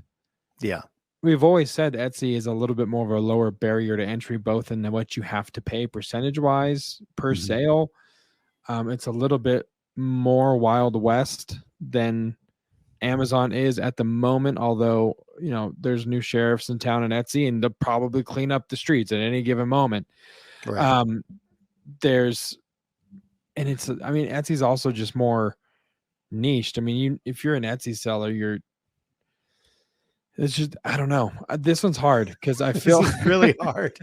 Yeah. We've always said Etsy is a little bit more of a lower barrier to entry, both in what you have to pay percentage-wise per sale. It's a little bit more Wild West than Amazon is at the moment, although, there's new sheriffs in town in Etsy, and they'll probably clean up the streets at any given moment. Right. Etsy's also just more niched. I mean, if you're an Etsy seller, it's just, I don't know. This one's hard because I feel this is really hard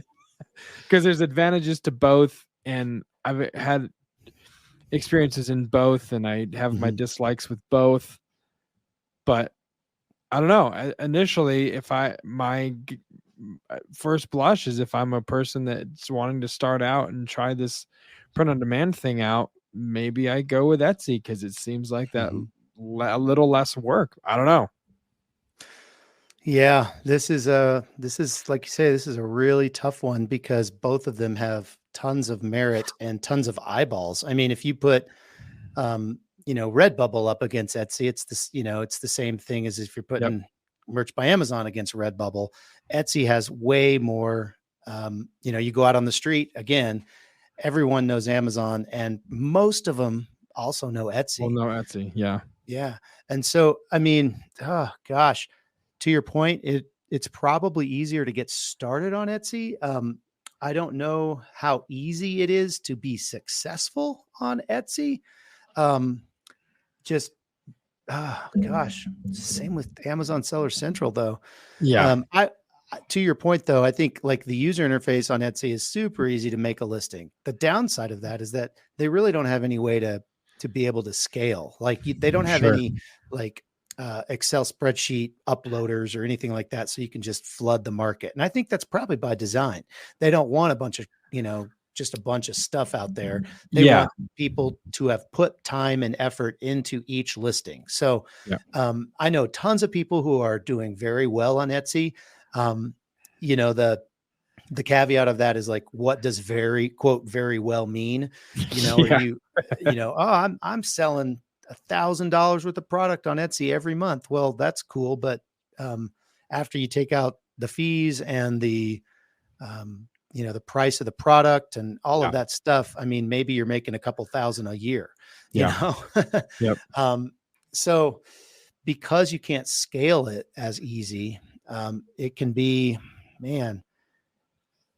because there's advantages to both, and I've had experiences in both, and I have my dislikes with both. But I don't know. Initially, my first blush is if I'm a person that's wanting to start out and try this print on demand thing out, maybe I go with Etsy because it seems like that a little less work. I don't know. Yeah, this is like you say, this is a really tough one because both of them have tons of merit and tons of eyeballs. I mean, if you put, Redbubble up against Etsy, it's this, it's the same thing as if you're putting merch by Amazon against Redbubble. Etsy has way more, you go out on the street again, everyone knows Amazon, and most of them also know Etsy. Well, no Etsy. Yeah. Yeah. And so, I mean, oh gosh, to your point, it's probably easier to get started on Etsy. I don't know how easy it is to be successful on Etsy. Gosh, same with Amazon Seller Central though. Yeah. To your point though, I think like the user interface on Etsy is super easy to make a listing. The downside of that is that they really don't have any way to be able to scale. Like they don't have any like Excel spreadsheet uploaders or anything like that. So you can just flood the market. And I think that's probably by design. They don't want a bunch of, just a bunch of stuff out there. They want people to have put time and effort into each listing. So I know tons of people who are doing very well on Etsy. The caveat of that is like, what does very quote very well mean? I'm selling $1,000 worth of product on Etsy every month. Well, that's cool. But after you take out the fees and the price of the product and all of that stuff, I mean, maybe you're making a couple thousand a year, you know? So because you can't scale it as easy, it can be, man,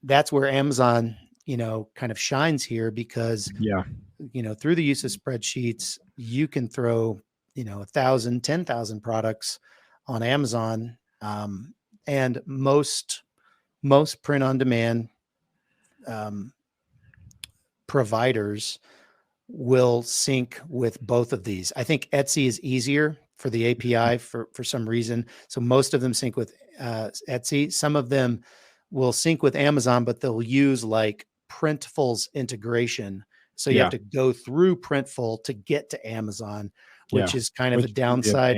that's where Amazon, kind of shines here because, through the use of spreadsheets, you can throw, 1,000, 10,000 products on Amazon. And most print on demand providers will sync with both of these. I think Etsy is easier for the API for some reason. So most of them sync with Etsy. Some of them will sync with Amazon, but they'll use like Printful's integration. So you have to go through Printful to get to Amazon, which is kind of a downside.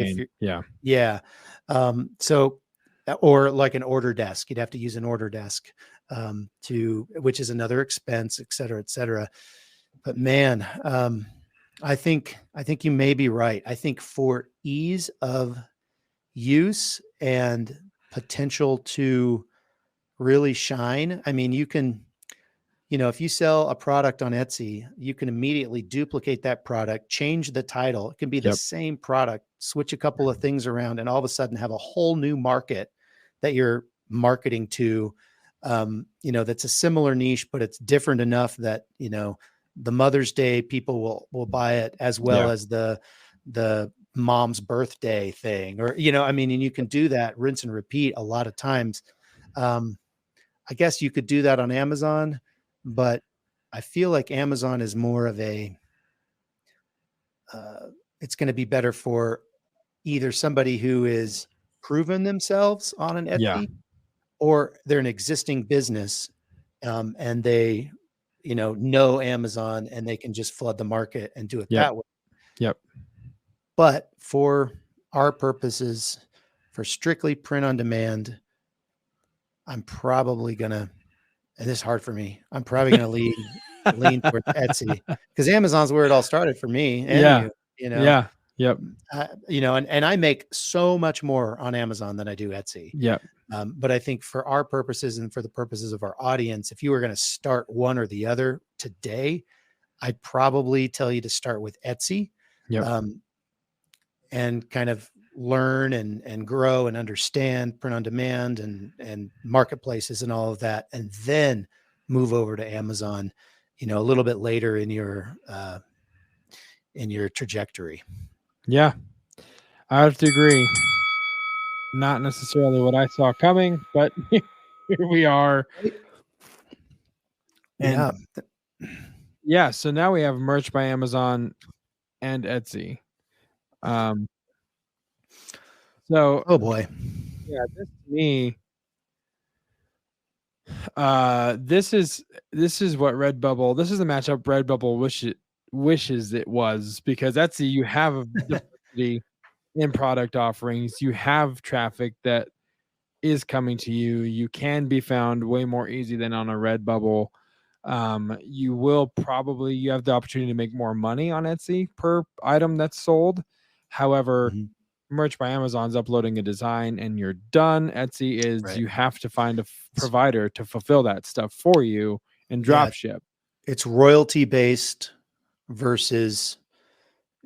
Or like an order desk, you'd have to use an order desk which is another expense, et cetera, et cetera. But man, I think you may be right. I think for ease of use and potential to really shine, I mean, you can, if you sell a product on Etsy, you can immediately duplicate that product, change the title. It can be the same product, switch a couple of things around, and all of a sudden have a whole new market that you're marketing to, that's a similar niche, but it's different enough that, the Mother's Day people will buy it as well as the mom's birthday thing, or, and you can do that, rinse and repeat a lot of times. I guess you could do that on Amazon, but I feel like Amazon is more of it's going to be better for either somebody who is proven themselves on an Etsy or they're an existing business and they, know Amazon and they can just flood the market and do it that way. But for our purposes, for strictly print on demand, I'm probably going to, and this is hard for me, I'm probably going to lean lean towards Etsy because Amazon's where it all started for me and Yeah. you know. Yeah. Yep. And I make so much more on Amazon than I do Etsy. Yep. But I think for our purposes and for the purposes of our audience, if you were going to start one or the other today, I'd probably tell you to start with Etsy. Yep. And kind of learn and grow and understand print on demand and marketplaces and all of that, and then move over to Amazon, a little bit later in your trajectory. Yeah, I have to agree. Not necessarily what I saw coming, but here we are. And yeah, so now we have merch by Amazon and Etsy. So, oh boy, yeah, this to me, this is what Redbubble. This is the matchup Redbubble wishes it was, because Etsy, you have a diversity in product offerings. You have traffic that is coming to you. You can be found way more easy than on a Redbubble. You have the opportunity to make more money on Etsy per item that's sold. However, merch by Amazon's uploading a design and you're done. Etsy is right. You have to find a provider to fulfill that stuff for you and drop ship. It's royalty based versus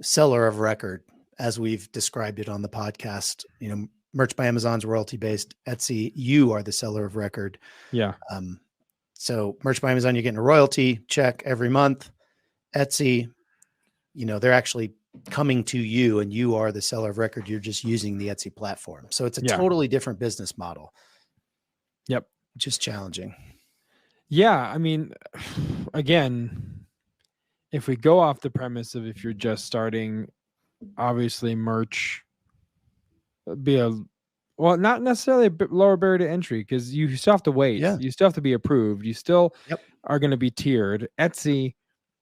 seller of record, as we've described it on the podcast. Merch by Amazon's royalty based. Etsy, you are the seller of record. Yeah. So merch by Amazon, you're getting a royalty check every month. Etsy, they're actually coming to you and you are the seller of record. You're just using the Etsy platform. So it's a totally different business model. Yep. Which is challenging. Yeah. I mean, again, if we go off the premise of if you're just starting, obviously merch not necessarily a lower barrier to entry, because you still have to wait. Yeah. You still have to be approved. You still are going to be tiered. Etsy,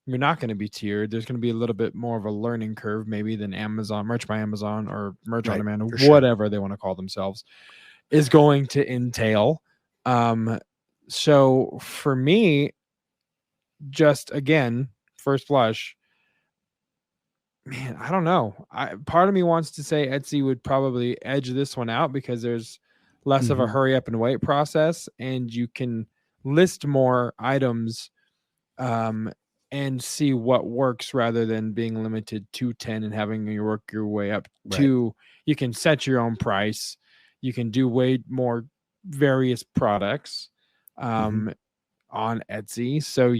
you're not going to be tiered. There's going to be a little bit more of a learning curve maybe than Amazon, merch by Amazon, or merch on demand, whatever they want to call themselves, is going to entail. So for me, just again, first blush, man, I don't know. Part of me wants to say Etsy would probably edge this one out because there's less of a hurry up and wait process, and you can list more items and see what works rather than being limited to 10 and having you work your way up to. You can set your own price. You can do way more various products on Etsy. So,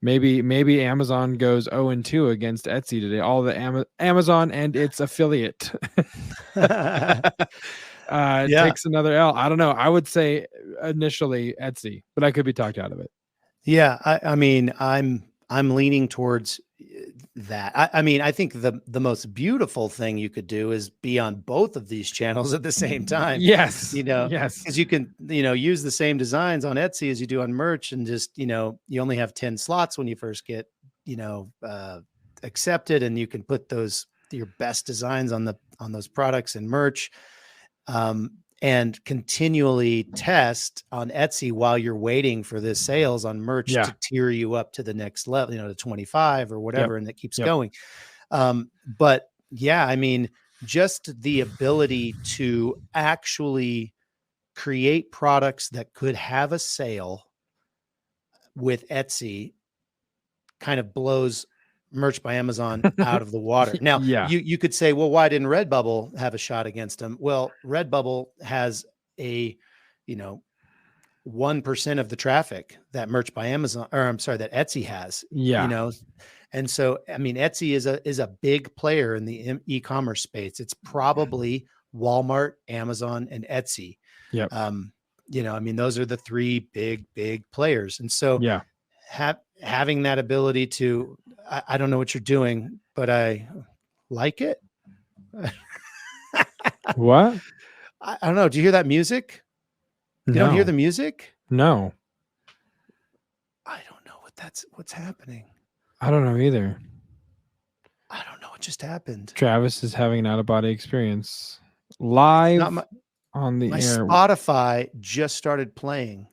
Maybe Amazon goes 0-2 against Etsy today. All the Amazon and its affiliate takes another L. I don't know. I would say initially Etsy, but I could be talked out of it. Yeah, I mean, I'm leaning towards that. I think the most beautiful thing you could do is be on both of these channels at the same time. Yes. Yes. Because you can, use the same designs on Etsy as you do on merch, and just, you only have 10 slots when you first get, accepted, and you can put your best designs on those products and merch. And continually test on Etsy while you're waiting for the sales on merch to tier you up to the next level, to 25 or whatever, and it keeps going. But yeah, I mean, just the ability to actually create products that could have a sale with Etsy kind of blows merch by Amazon out of the water. Now, you could say, well, why didn't Redbubble have a shot against them? Well, Redbubble has a, 1% of the traffic that merch by Amazon, that Etsy has. And so, I mean, Etsy is a big player in the e-commerce space. It's probably Walmart, Amazon, and Etsy. Those are the three big players. And so having that ability to, I don't know what you're doing, but I like it. What? I don't know. Do you hear that music? You don't hear the music? No. I don't know what's happening. I don't know either. I don't know what just happened. Travis is having an out-of-body experience live on the my air. Spotify just started playing.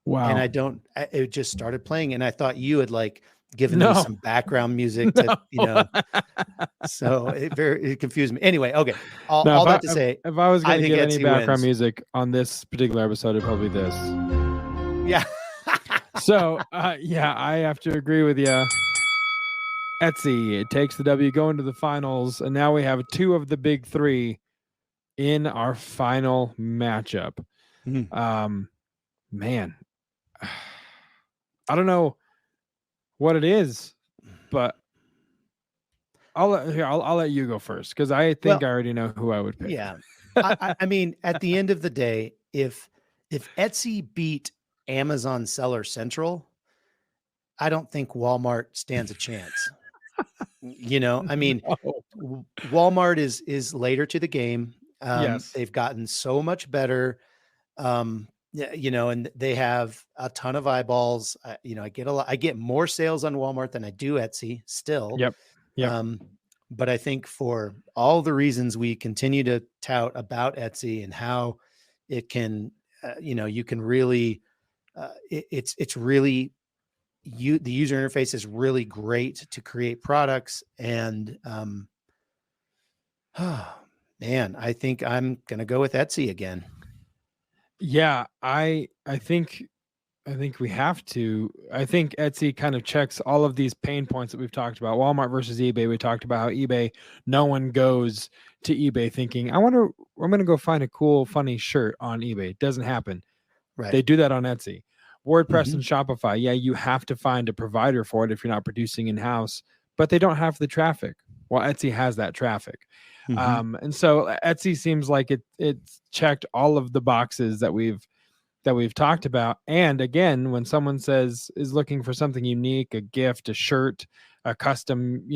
Wow. And it just started playing, and I thought you had like given No. me some background music to, so it confused me. Anyway, okay. All that to say, if I was going to think give any Etsy background wins. music on this particular episode, it'd probably be this. Yeah. So, yeah, I have to agree with you. Etsy, it takes the W, going to the finals, and now we have two of the big three in our final matchup. Man, I don't know what it is, but I'll let you go first, because I think I already know who I would pick. Yeah. I mean, at the end of the day, if Etsy beat Amazon Seller Central, I don't think Walmart stands a chance. I mean, Walmart is later to the game. Yes. They've gotten so much better. And they have a ton of eyeballs. I get more sales on Walmart than I do Etsy still. Yep. But I think for all the reasons we continue to tout about Etsy and how it can, you can really, it's really, the user interface is really great to create products. And, man, I think I'm going to go with Etsy again. Yeah, I think we have to. I think Etsy kind of checks all of these pain points that we've talked about. Walmart versus eBay. We talked about how eBay, no one goes to eBay thinking, I'm going to go find a cool, funny shirt on eBay. It doesn't happen. Right. They do that on Etsy. WordPress and Shopify. Yeah, you have to find a provider for it if you're not producing in-house, but they don't have the traffic. Well, Etsy has that traffic. And so Etsy seems like it's checked all of the boxes that we've talked about. And again, when someone is looking for something unique, a gift, a shirt, a custom,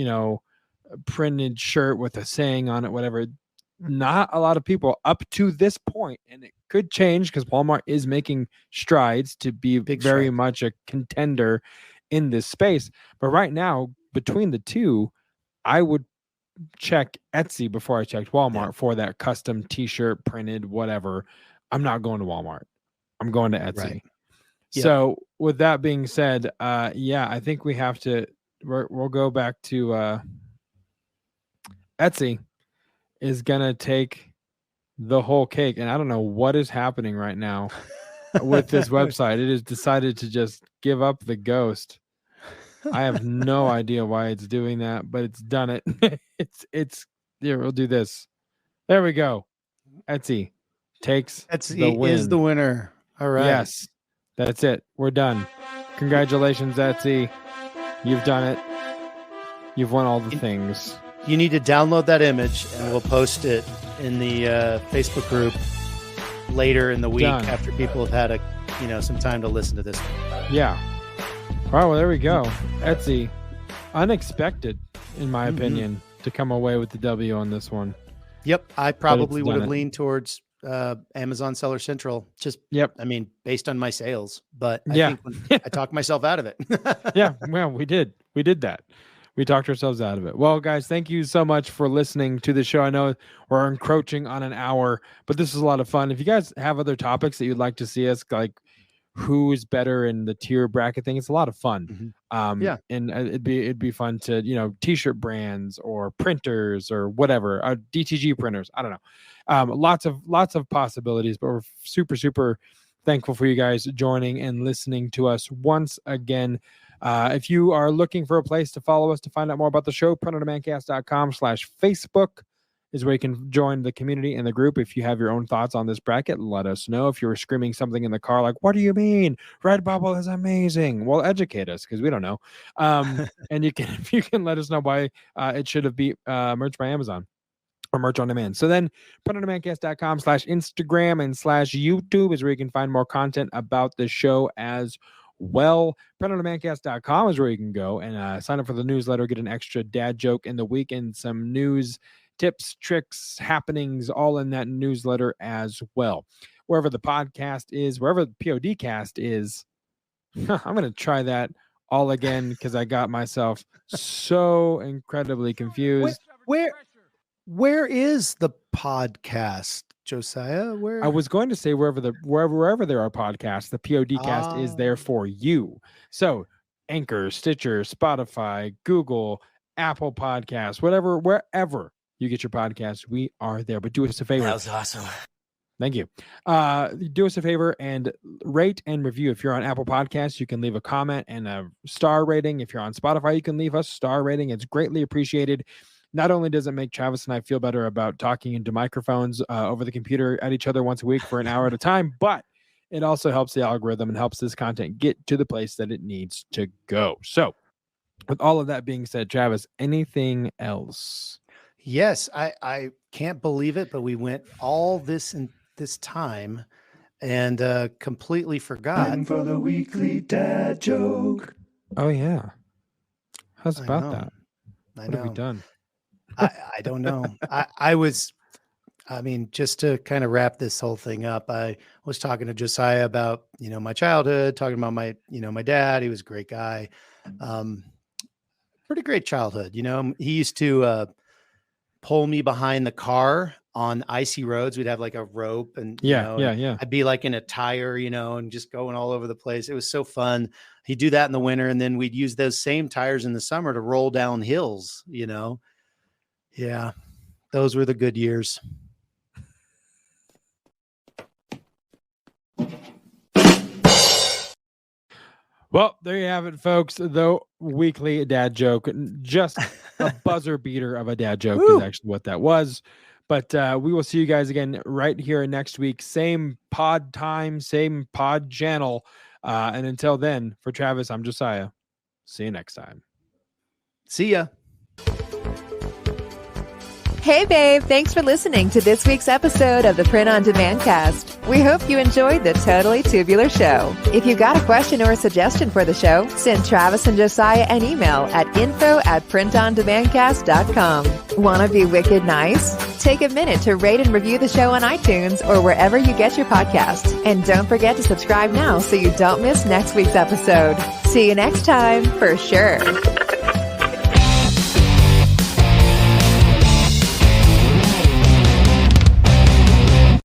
printed shirt with a saying on it, whatever, not a lot of people up to this point, and it could change because Walmart is making strides to be very much a contender in this space. But right now, between the two, I would check Etsy before I checked Walmart for that custom t-shirt, printed, whatever. I'm not going to Walmart. I'm going to Etsy. Right. Yep. So with that being said, I think we have to, we'll go back to Etsy is going to take the whole cake. And I don't know what is happening right now with this website. It has decided to just give up the ghost. I have no idea why it's doing that, but it's done it. It's here. We'll do this. There we go. Etsy takes the win. Is the winner. All right. Yes, that's it. We're done. Congratulations, Etsy. You've done it. You've won all the things. You need to download that image, and we'll post it in the Facebook group later in the week after people have had some time to listen to this one. Yeah. All right, well, there we go. Etsy, unexpected, in my opinion, to come away with the W on this one. Yep, I probably would have leaned towards Amazon Seller Central. I mean, based on my sales, but I think I talked myself out of it. Yeah, well, we did that. We talked ourselves out of it. Well, guys, thank you so much for listening to the show. I know we're encroaching on an hour, but this is a lot of fun. If you guys have other topics that you'd like to see us, like who is better in the tier bracket thing, it's a lot of fun. And it'd be fun to, t-shirt brands or printers or whatever, DTG printers. I don't know. Lots of possibilities, but we're super, super thankful for you guys joining and listening to us once again. If you are looking for a place to follow us to find out more about the show, printondemancast.com/Facebook is where you can join the community and the group. If you have your own thoughts on this bracket, let us know. If you're screaming something in the car like, what do you mean? Redbubble is amazing. Well, educate us because we don't know. And you can let us know why it should have been merch by Amazon or merch on demand. So then printondemancast.com/Instagram and /YouTube is where you can find more content about the show as well. Printondemancast.com is where you can go and sign up for the newsletter, get an extra dad joke in the week and some news, tips, tricks, happenings, all in that newsletter as well. Wherever the podcast is, wherever the PODcast is, I'm going to try that all again because I got myself so incredibly confused. Where is the podcast, Josiah, where? I was going to say wherever there are podcasts, the PODcast is there for you. So Anchor, Stitcher, Spotify, Google, Apple Podcasts, wherever you get your podcast, we are there. But do us a favor. That was awesome. Thank you. Do us a favor and rate and review. If you're on Apple Podcasts, you can leave a comment and a star rating. If you're on Spotify, you can leave us a star rating. It's greatly appreciated. Not only does it make Travis and I feel better about talking into microphones over the computer at each other once a week for an hour at a time, but it also helps the algorithm and helps this content get to the place that it needs to go. So with all of that being said, Travis, anything else? Yes, I can't believe it, but we went all this time and completely forgot. Time for the weekly dad joke. Oh yeah. How's I about know. that? I What have we know. done? I don't know. I mean, just to kind of wrap this whole thing up, I was talking to Josiah about, my childhood, talking about my dad. He was a great guy. Pretty great childhood. He used to pull me behind the car on icy roads. We'd have like a rope and Yeah. I'd be like in a tire, and just going all over the place. It was so fun. He'd do that in the winter, and then we'd use those same tires in the summer to roll down hills, Yeah, those were the good years. Well, there you have it, folks. The weekly dad joke, just a buzzer beater of a dad joke is actually what that was. But we will see you guys again right here next week. Same pod time, same pod channel. And until then, for Travis, I'm Josiah. See you next time. See ya. Hey, babe. Thanks for listening to this week's episode of the Print on Demand cast. We hope you enjoyed the Totally Tubular Show. If you've got a question or a suggestion for the show, send Travis and Josiah an email at info@printondemandcast.com. Want to be wicked nice? Take a minute to rate and review the show on iTunes or wherever you get your podcasts. And don't forget to subscribe now so you don't miss next week's episode. See you next time, for sure.